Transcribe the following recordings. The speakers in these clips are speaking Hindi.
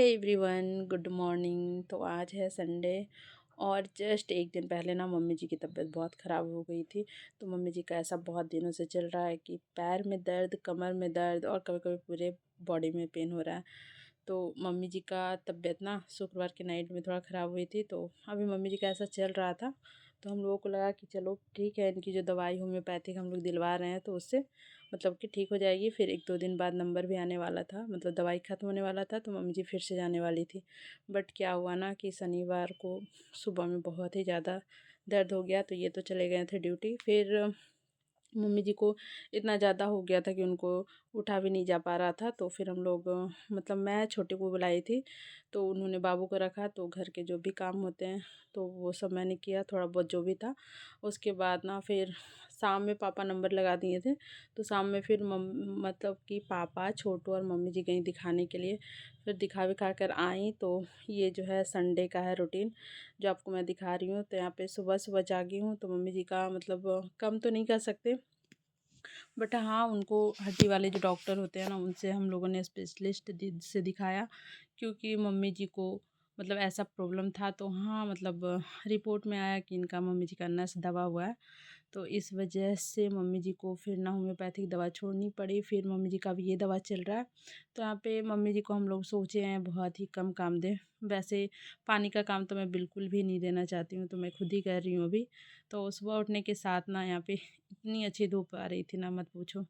Hey everyone, good morning. तो आज है संडे और जस्ट एक दिन पहले ना मम्मी जी की तबीयत बहुत ख़राब हो गई थी। तो मम्मी जी का ऐसा बहुत दिनों से चल रहा है कि पैर में दर्द, कमर में दर्द और कभी-कभी पूरे बॉडी में पेन हो रहा है। तो मम्मी जी का तबीयत ना शुक्रवार के नाइट में थोड़ा ख़राब हुई थी। तो अभी मम्मी जी का ऐसा चल रहा था, तो हम लोगों को लगा कि चलो ठीक है, इनकी जो दवाई होम्योपैथिक हम लोग दिलवा रहे हैं तो उससे मतलब कि ठीक हो जाएगी। फिर 1-2 दिन बाद नंबर भी आने वाला था, मतलब दवाई ख़त्म होने वाला था, तो मम्मी जी फिर से जाने वाली थी। बट क्या हुआ ना कि शनिवार को सुबह में बहुत ही ज़्यादा दर्द हो गया, तो ये तो चले गए थे ड्यूटी। फिर मम्मी जी को इतना ज़्यादा हो गया था कि उनको उठा भी नहीं जा पा रहा था। तो फिर हम लोग मतलब मैं छोटे को बुलाई थी, तो उन्होंने बाबू को रखा, तो घर के जो भी काम होते हैं तो वो सब मैंने किया, थोड़ा बहुत जो भी था। उसके बाद ना फिर शाम में पापा नंबर लगा दिए थे, तो शाम में फिर मतलब कि पापा, छोटू और मम्मी जी गई दिखाने के लिए। फिर दिखा विखा कर आई, तो ये जो है संडे का है रूटीन जो आपको मैं दिखा रही हूँ। तो यहाँ पे सुबह सुबह जागी हूँ, तो मम्मी जी का मतलब कम तो नहीं कर सकते, बट हाँ उनको हड्डी वाले जो डॉक्टर होते हैं ना उनसे हम लोगों ने स्पेशलिस्ट से दिखाया, क्योंकि मम्मी जी को मतलब ऐसा प्रॉब्लम था। तो हाँ मतलब रिपोर्ट में आया कि इनका मम्मी जी का नस दबा हुआ है, तो इस वजह से मम्मी जी को फिर ना होम्योपैथिक दवा छोड़नी पड़ी। फिर मम्मी जी का भी ये दवा चल रहा है। तो यहाँ पे मम्मी जी को हम लोग सोचे हैं बहुत ही कम काम दें। वैसे पानी का काम तो मैं बिल्कुल भी नहीं देना चाहती हूँ, तो मैं खुद ही कर रही हूँ अभी। तो सुबह उठने के साथ ना यहाँ पे इतनी अच्छी धूप आ रही थी ना, मत पूछो।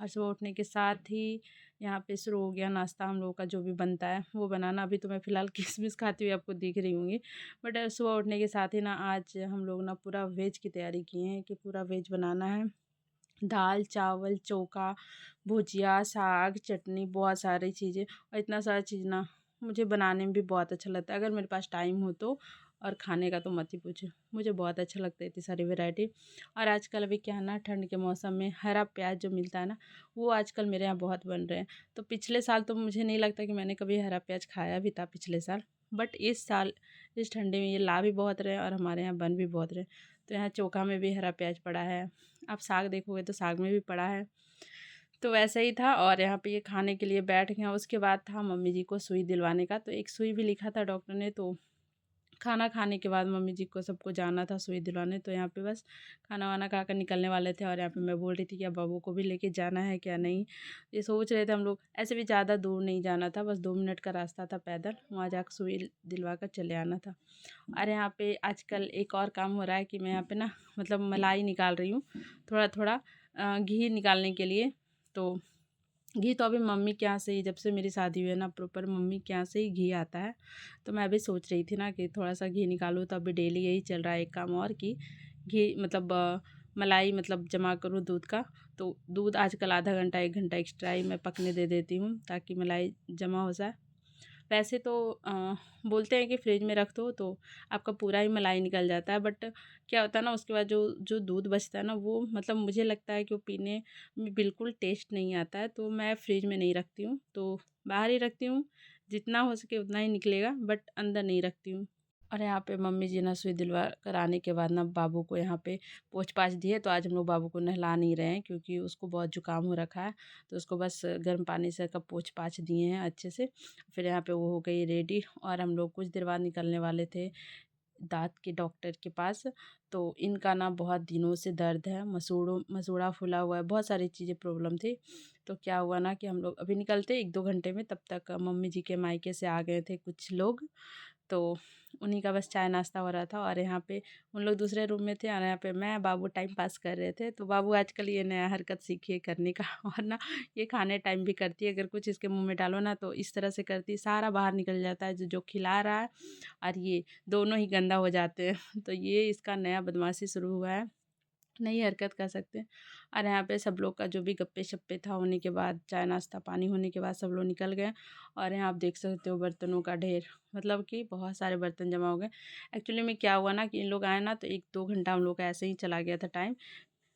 और सुबह उठने के साथ ही यहाँ पे शुरू हो गया नाश्ता हम लोगों का, जो भी बनता है वो बनाना। अभी तो मैं फ़िलहाल किशमिश खाती हुई आपको दिख रही होंगी, बट सुबह उठने के साथ ही ना आज हम लोग ना पूरा वेज की तैयारी किए हैं कि पूरा वेज बनाना है। दाल, चावल, चोखा, भुजिया, साग, चटनी, बहुत सारी चीज़ें। और इतना सारा चीज़ ना मुझे बनाने में भी बहुत अच्छा लगता है, अगर मेरे पास टाइम हो तो। और खाने का तो मत ही पूछो, मुझे बहुत अच्छा लगता है इतनी सारी वैरायटी। और आजकल अभी क्या है ना, ठंड के मौसम में हरा प्याज जो मिलता है ना, वो आजकल मेरे यहाँ बहुत बन रहे हैं। तो पिछले साल तो मुझे नहीं लगता कि मैंने कभी हरा प्याज खाया भी था पिछले साल, बट इस साल इस ठंडे में ये ला भी बहुत रहे हैं और हमारे यहाँ बन भी बहुत रहे हैं। तो यहाँ चोखा में भी हरा प्याज पड़ा है, आप साग देखोगे तो साग में भी पड़ा है। तो वैसा ही था और यहाँ पे ये खाने के लिए बैठ गए। उसके बाद था मम्मी जी को सुई दिलवाने का, तो एक सुई भी लिखा था डॉक्टर ने। तो खाना खाने के बाद मम्मी जी को सबको जाना था सुई दिलवाने, तो यहाँ पे बस खाना वाना खाकर निकलने वाले थे। और यहाँ पे मैं बोल रही थी कि अब बाबू को भी लेके जाना है क्या नहीं, ये सोच रहे थे हम लोग। ऐसे भी ज़्यादा दूर नहीं जाना था, बस 2 मिनट का रास्ता था पैदल, वहाँ जाकर सुई दिलवा कर चले आना था। और यहाँ पे आजकल एक और काम हो रहा है कि मैं यहाँ पे ना मतलब मलाई निकाल रही हूँ थोड़ा थोड़ा, घी निकालने के लिए। तो घी तो अभी मम्मी के यहाँ से ही, जब से मेरी शादी हुई है ना प्रॉपर मम्मी के यहाँ से ही घी आता है। तो मैं भी सोच रही थी ना कि थोड़ा सा घी निकालूँ, तो अभी डेली यही चल रहा है एक काम और कि घी मतलब मलाई मतलब जमा करूँ दूध का। तो दूध आजकल आधा घंटा 1 घंटा एक्स्ट्रा ही मैं पकने दे देती हूँ ताकि मलाई जमा हो जाए। वैसे तो बोलते हैं कि फ्रिज में रख दो तो आपका पूरा ही मलाई निकल जाता है, बट क्या होता है ना उसके बाद जो जो दूध बचता है ना, वो मतलब मुझे लगता है कि वो पीने में बिल्कुल टेस्ट नहीं आता है। तो मैं फ्रिज में नहीं रखती हूँ, तो बाहर ही रखती हूँ। जितना हो सके उतना ही निकलेगा, बट अंदर नहीं रखती हूँ। और यहाँ पे मम्मी जी ना सुई दिलवा कर आने के बाद ना बाबू को यहाँ पे पोंछ पाछ दिए। तो आज हम लोग बाबू को नहला नहीं रहे हैं क्योंकि उसको बहुत जुकाम हो रखा है, तो उसको बस गर्म पानी से का पोंछ पाछ दिए हैं अच्छे से। फिर यहाँ पे वो हो गई रेडी और हम लोग कुछ देर बाद निकलने वाले थे दाँत के डॉक्टर के पास। तो इनका ना बहुत दिनों से दर्द है, मसूड़ा फूला हुआ है, बहुत सारी चीज़ें प्रॉब्लम थी। तो क्या हुआ ना कि हम लोग अभी निकलते 1-2 घंटे में, तब तक मम्मी जी के मायके से आ गए थे कुछ लोग। तो उन्हीं का बस चाय नाश्ता हो रहा था और यहाँ पे उन लोग दूसरे रूम में थे और यहाँ पे मैं बाबू टाइम पास कर रहे थे। तो बाबू आजकल ये नया हरकत सीखी है करने का और ना ये खाने टाइम भी करती है, अगर कुछ इसके मुंह में डालो ना तो इस तरह से करती है, सारा बाहर निकल जाता है जो जो खिला रहा है, और ये दोनों ही गंदा हो जाते हैं। तो ये इसका नया बदमाशी शुरू हुआ है, नई हरकत कर सकते हैं। और यहाँ पे सब लोग का जो भी गप्पे-शप्पे था होने के बाद, चाय नाश्ता पानी होने के बाद सब लोग निकल गए। और यहाँ आप देख सकते हो बर्तनों का ढेर, मतलब कि बहुत सारे बर्तन जमा हो गए। एक्चुअली में क्या हुआ ना कि इन लोग आए ना तो 1-2 घंटा हम लोग का ऐसे ही चला गया था टाइम।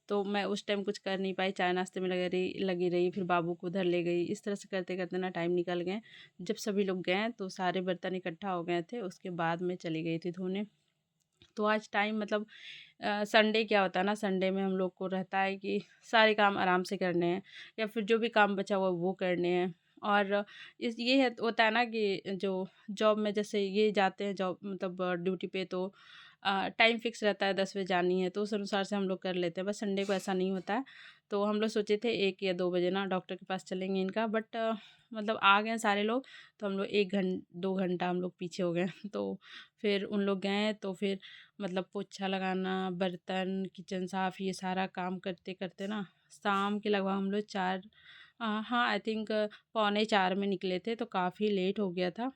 तो मैं उस टाइम कुछ कर नहीं पाई, चाय नाश्ते में लगी रही, फिर बाबू को उधर ले गई, इस तरह से करते-करते ना टाइम निकल गए। जब सभी लोग गए तो सारे बर्तन इकट्ठा हो गए थे, उसके बाद मैं चली गई थी धोने। तो आज टाइम मतलब संडे क्या होता है ना, संडे में हम लोग को रहता है कि सारे काम आराम से करने हैं या फिर जो भी काम बचा हुआ वो करने हैं। और इस ये है होता है ना कि जो जॉब में जैसे ये जाते हैं जॉब मतलब ड्यूटी पे, तो टाइम फिक्स रहता है 10 बजे जानी है, तो उस अनुसार से हम लोग कर लेते हैं। बस संडे को ऐसा नहीं होता है। तो हम लोग सोचे थे 1 या 2 बजे ना डॉक्टर के पास चलेंगे इनका, बट मतलब आ गए हैं सारे लोग, तो हम लोग 2 घंटा हम लोग पीछे हो गए। तो फिर उन लोग गए, तो फिर मतलब पोछा लगाना, बर्तन, किचन साफ़, ये सारा काम करते-करते ना शाम के लगभग हम लोग 4 हाँ, आई थिंक पौने 4 में निकले थे, तो काफ़ी लेट हो गया था।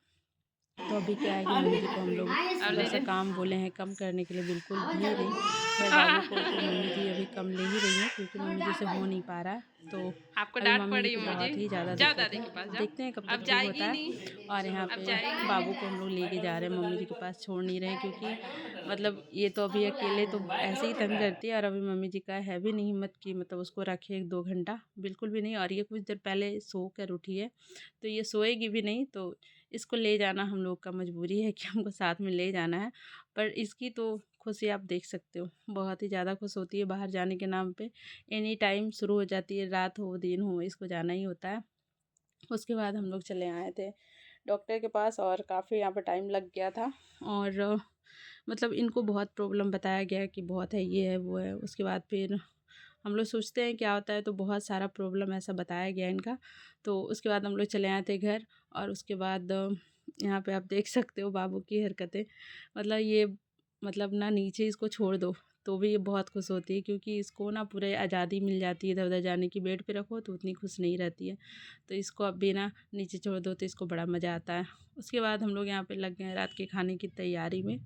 तो अभी क्या है कि मम्मी जी को हम लोग थोड़ा-सा काम बोले हैं कम करने के लिए, बिल्कुल भी नहीं। खैर बाबू को तो मम्मी जी अभी कम ले ही रही हैं, क्योंकि मम्मी जी से हो नहीं पा रहा है। तो आपको अभी डाँट मम्मी जी पड़ी को मम्मी बहुत ही ज़्यादा जाओ दिक्कत दादी है। के पास जाओ। देखते हैं कब तक अब ठीक जाएगी होता है। नहीं, और यहाँ अब पे जाएगी बाबू को हम लोग लेके जा रहे हैं, मम्मी जी के पास छोड़ नहीं रहे हैं, क्योंकि मतलब ये तो अभी अकेले तो ऐसे ही तंग करती है, और अभी मम्मी जी का है भी नहीं हिम्मत कि मतलब उसको रखे 1-2 घंटा, बिल्कुल भी नहीं। और ये कुछ देर पहले सो कर उठी है, तो ये सोएगी भी नहीं। तो इसको ले जाना हम लोग का मजबूरी है कि हमको साथ में ले जाना है। पर इसकी तो खुशी आप देख सकते हो, बहुत ही ज़्यादा खुश होती है बाहर जाने के नाम पे। एनी टाइम शुरू हो जाती है, रात हो दिन हो, इसको जाना ही होता है। उसके बाद हम लोग चले आए थे डॉक्टर के पास, और काफ़ी यहाँ पे टाइम लग गया था। और मतलब इनको बहुत प्रॉब्लम बताया गया कि बहुत है, ये है वो है। उसके बाद फिर हम लोग सोचते हैं क्या होता है, तो बहुत सारा प्रॉब्लम ऐसा बताया गया इनका। तो उसके बाद हम लोग चले आए थे घर। और उसके बाद यहाँ पे आप देख सकते हो बाबू की हरकतें। मतलब ये मतलब ना नीचे इसको छोड़ दो तो भी ये बहुत खुश होती है, क्योंकि इसको ना पूरे आज़ादी मिल जाती है इधर उधर जाने की। बेड पे रखो तो उतनी खुश नहीं रहती है, तो इसको अब भी ना नीचे छोड़ दो तो इसको बड़ा मज़ा आता है। उसके बाद हम लोग यहाँ पे लग गए हैं रात के खाने की तैयारी में।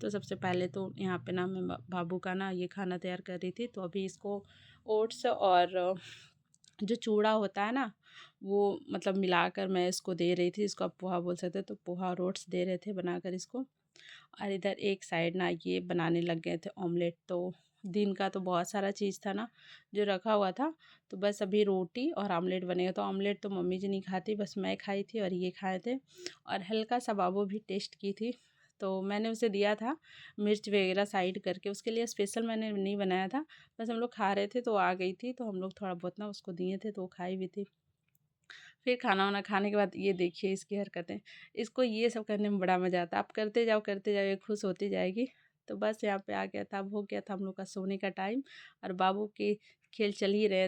तो सबसे पहले तो यहाँ पे ना मैं बाबू का ना ये खाना तैयार कर रही थी। तो अभी इसको ओट्स और जो चूड़ा होता है ना, वो मतलब मिलाकर मैं इसको दे रही थी। इसको आप पोहा बोल सकते हो, तो पोहा और ओट्स दे रहे थे बनाकर इसको। और इधर एक साइड ना ये बनाने लग गए थे ऑमलेट। तो दिन का तो बहुत सारा चीज़ था ना जो रखा हुआ था, तो बस अभी रोटी और आमलेट बनेगा। तो ऑमलेट तो मम्मी जी नहीं खाती, बस मैं खाई थी और ये खाए थे। और हल्का सा बाबू भी टेस्ट की थी, तो मैंने उसे दिया था मिर्च वगैरह साइड करके। उसके लिए स्पेशल मैंने नहीं बनाया था, बस हम लोग खा रहे थे तो आ गई थी, तो हम लोग थोड़ा बहुत ना उसको दिए थे, तो वो खाई भी थी। फिर खाना वाना खाने के बाद ये देखिए इसकी हरकतें। इसको ये सब करने में बड़ा मज़ा आता है। आप करते जाओ, ये खुश होती जाएगी। तो बस यहाँ पे आ गया था, अब हो गया था हम लोग का सोने का टाइम, और बाबू के खेल चल ही रहे